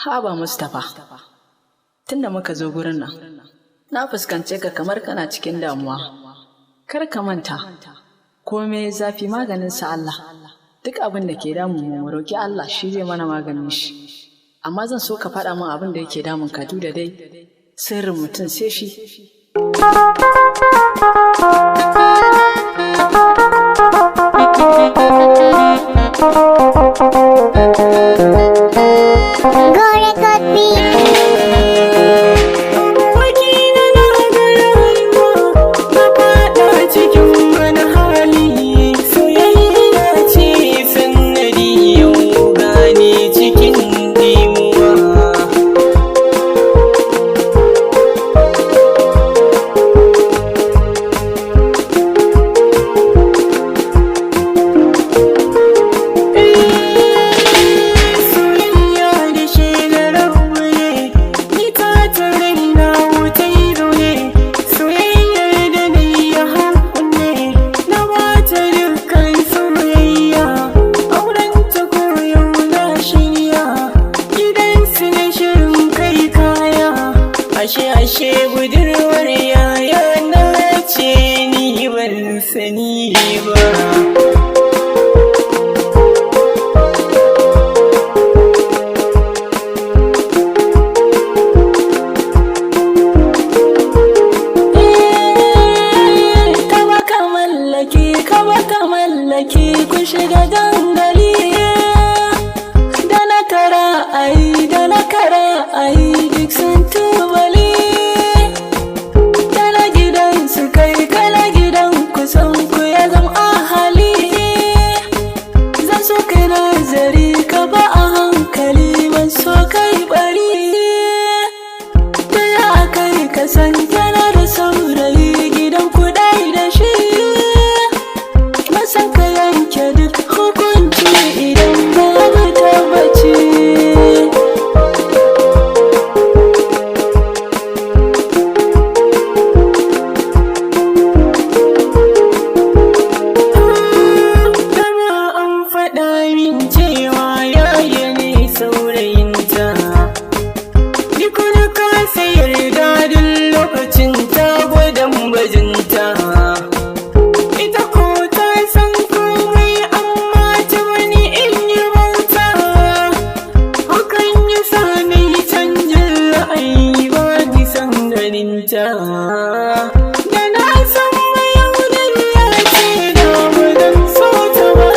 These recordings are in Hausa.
Haba Mustapha, tunda muka zo gurin nan, na fuskance ka kamar kana cikin damuwa. Kar ka manta, komai zafi maganin sa Allah. Duk abin da ke damun mu roki Allah shi zai mana maganin shi. Amma zan so ka faɗa min abin da yake damun ka duk da dai sirrin mutum sai shi. Ashe budurwar yaya na ce ni ban sani ba. Kaba ka mallaki kun shiga dangali da na kara ai duk sun tubali. Kasan kana da saurayi gidan kudai da shi, masan ka yanke duk hukunci idan babu tabbaci. Dama an faɗa min cewa yaya ne saurayinta, duk da ka sayar da lokacin ta gwadon bajinta. Ita ko ta san komai amma ta wani in yi bauta. Hakan ya sa ni canjin ra'ayi ba ni san ganinta. Da na san mayaudar ya ce da ba zan so ta ba.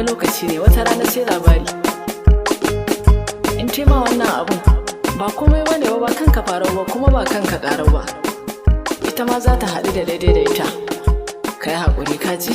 Lokaci ne wata rana sai labari. In ce ma wannan abun ba komai bane ba kanka farau ba kuma ba kanka ƙarau ba. Ita ma za ta haɗu da daidai da ita. Kai haƙuri kaji.